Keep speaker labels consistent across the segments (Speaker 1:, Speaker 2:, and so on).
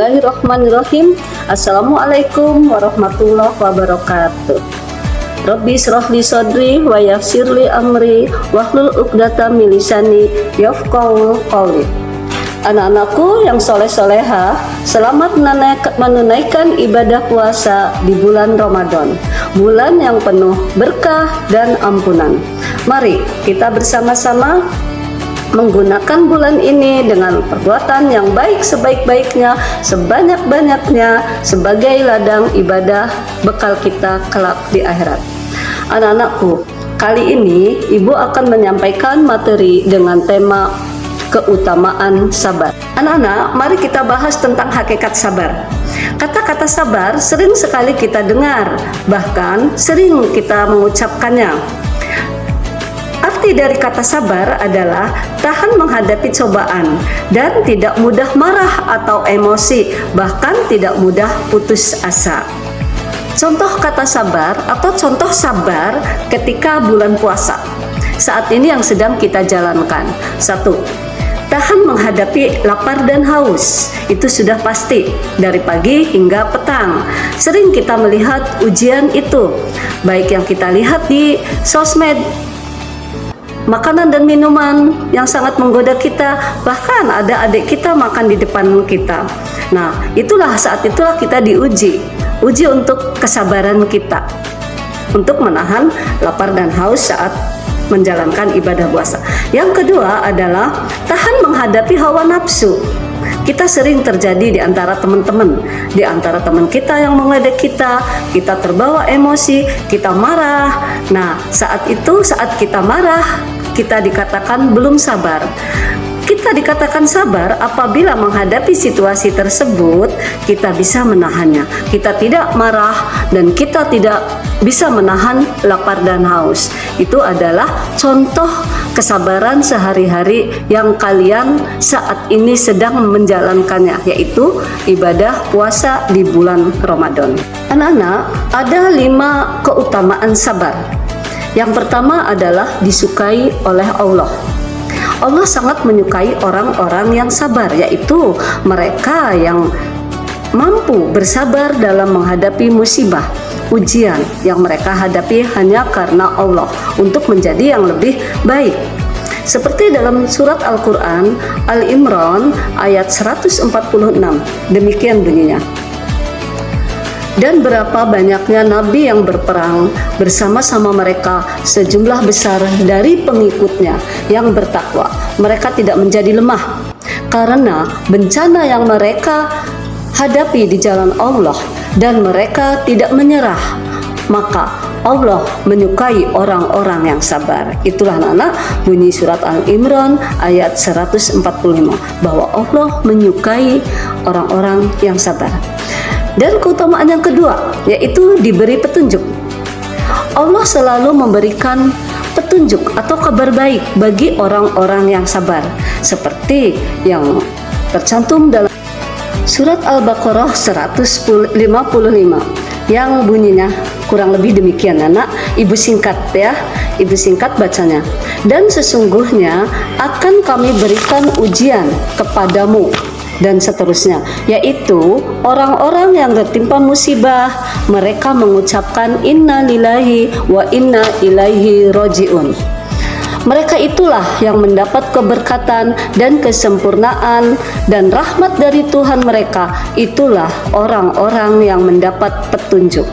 Speaker 1: Bismillahirrahmanirrahim. Assalamualaikum warahmatullahi wabarakatuh. Rabbi shrahli sadri wa yassirli amri wahlul 'uqdatam min lisani yafqahu qawli. Anak-anakku yang soleh-soleha, selamat menunaikan ibadah puasa di bulan Ramadan, bulan yang penuh berkah dan ampunan. Mari kita bersama-sama menggunakan bulan ini dengan perbuatan yang baik sebaik-baiknya, sebanyak-banyaknya sebagai ladang ibadah bekal kita kelak di akhirat. Anak-anakku, kali ini Ibu akan menyampaikan materi dengan tema keutamaan sabar. Anak-anak, mari kita bahas tentang hakikat sabar. Kata-kata sabar sering sekali kita dengar, bahkan sering kita mengucapkannya. Arti dari kata sabar adalah tahan menghadapi cobaan dan tidak mudah marah atau emosi, bahkan tidak mudah putus asa. Contoh kata sabar atau contoh sabar ketika bulan puasa saat ini yang sedang kita jalankan. 1. Tahan menghadapi lapar dan haus. Itu sudah pasti dari pagi hingga petang. Sering kita melihat ujian itu, baik yang kita lihat di sosmed, makanan dan minuman yang sangat menggoda kita, bahkan ada adik kita makan di depan kita. Nah, saat itulah kita diuji untuk kesabaran kita untuk menahan lapar dan haus saat menjalankan ibadah puasa. Yang kedua adalah tahan menghadapi hawa nafsu. Kita sering terjadi di antara teman-teman, di antara teman kita yang mengledek kita terbawa emosi, kita marah. Nah, saat kita marah, kita dikatakan belum sabar. Kita dikatakan sabar apabila menghadapi situasi tersebut kita bisa menahannya. Kita tidak marah dan kita tidak bisa menahan lapar dan haus. Itu adalah contoh kesabaran sehari-hari yang kalian saat ini sedang menjalankannya, yaitu ibadah puasa di bulan Ramadan. Anak-anak, ada 5 keutamaan sabar. Yang pertama adalah disukai oleh Allah. Allah sangat menyukai orang-orang yang sabar, yaitu mereka yang mampu bersabar dalam menghadapi musibah, ujian yang mereka hadapi hanya karena Allah untuk menjadi yang lebih baik. Seperti dalam surat Al-Quran Al-Imran ayat 146, demikian bunyinya. Dan berapa banyaknya nabi yang berperang bersama-sama mereka sejumlah besar dari pengikutnya yang bertakwa. Mereka tidak menjadi lemah karena bencana yang mereka hadapi di jalan Allah dan mereka tidak menyerah. Maka Allah menyukai orang-orang yang sabar. Itulah anak-anak bunyi surat Al-Imran ayat 145, bahwa Allah menyukai orang-orang yang sabar. Dan keutamaan yang kedua, yaitu diberi petunjuk. Allah selalu memberikan petunjuk atau kabar baik bagi orang-orang yang sabar, seperti yang tercantum dalam surat Al-Baqarah 155 yang bunyinya kurang lebih demikian, anak. Ibu singkat bacanya. Dan sesungguhnya akan kami berikan ujian kepadamu, dan seterusnya, yaitu orang-orang yang tertimpa musibah, mereka mengucapkan inna lillahi wa inna ilaihi roji'un. Mereka itulah yang mendapat keberkatan dan kesempurnaan dan rahmat dari Tuhan mereka. Itulah orang-orang yang mendapat petunjuk.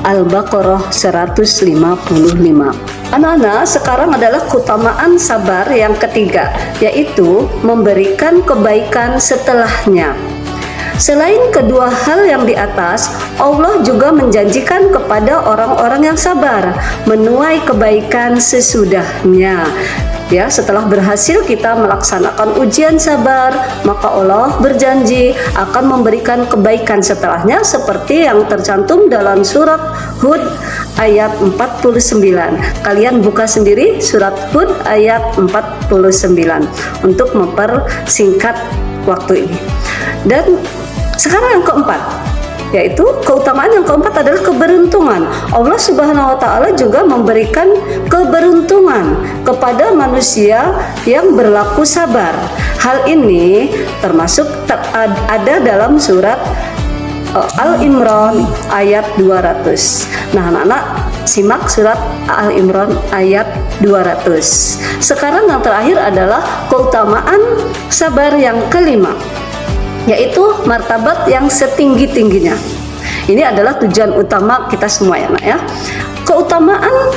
Speaker 1: Al-Baqarah 155. Anak-anak, sekarang adalah keutamaan sabar yang ketiga, yaitu memberikan kebaikan setelahnya. Selain kedua hal yang di atas, Allah juga menjanjikan kepada orang-orang yang sabar menuai kebaikan sesudahnya. Ya, setelah berhasil kita melaksanakan ujian sabar, maka Allah berjanji akan memberikan kebaikan setelahnya, seperti yang tercantum dalam surat Hud ayat 49. Kalian buka sendiri surat Hud ayat 49 untuk mempersingkat waktu ini. Dan sekarang yang keempat, yaitu keutamaan yang keempat adalah keberuntungan. Allah Subhanahu wa taala juga memberikan keberuntungan kepada manusia yang berlaku sabar. Hal ini termasuk ada dalam surat Al-Imran ayat 200. Nah, anak-anak simak surat Al-Imran ayat 200. Sekarang yang terakhir adalah keutamaan sabar yang kelima, yaitu martabat yang setinggi-tingginya. Ini adalah tujuan utama kita semua ya, Nak ya. Keutamaan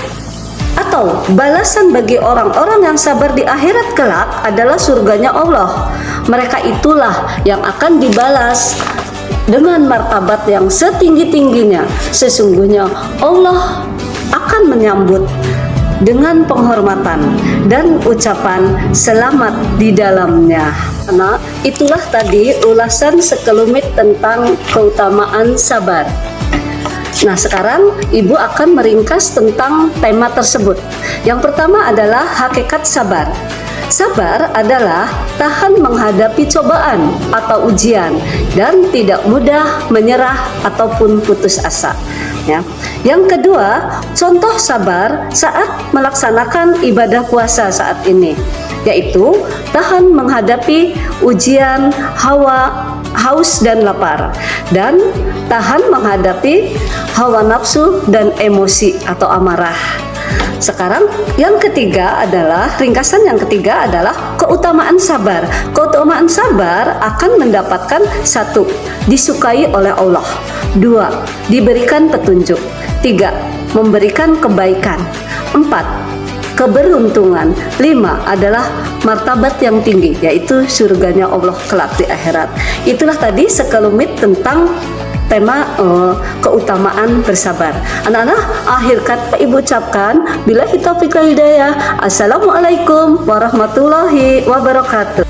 Speaker 1: atau balasan bagi orang-orang yang sabar di akhirat kelak adalah surganya Allah. Mereka itulah yang akan dibalas dengan martabat yang setinggi-tingginya. Sesungguhnya Allah akan menyambut dengan penghormatan dan ucapan selamat di dalamnya. Nah, itulah tadi ulasan sekelumit tentang keutamaan sabar. Nah, sekarang Ibu akan meringkas tentang tema tersebut. Yang pertama adalah hakikat sabar. Sabar adalah tahan menghadapi cobaan atau ujian dan tidak mudah menyerah ataupun putus asa. Ya. Yang kedua, contoh sabar saat melaksanakan ibadah puasa saat ini, yaitu tahan menghadapi ujian haus dan lapar, dan tahan menghadapi hawa nafsu dan emosi atau amarah. Sekarang yang ketiga adalah ringkasan yang ketiga adalah keutamaan sabar. Keutamaan sabar akan mendapatkan: 1. Disukai oleh Allah, 2. Diberikan petunjuk, 3. Memberikan kebaikan, 4. Keberuntungan, 5. Adalah martabat yang tinggi, yaitu surganya Allah kelak di akhirat. Itulah tadi sekelumit tentang tema keutamaan bersabar. Anak-anak, akhir kata Ibu ucapkan, billahi taufiq wal hidayah. Assalamualaikum warahmatullahi wabarakatuh.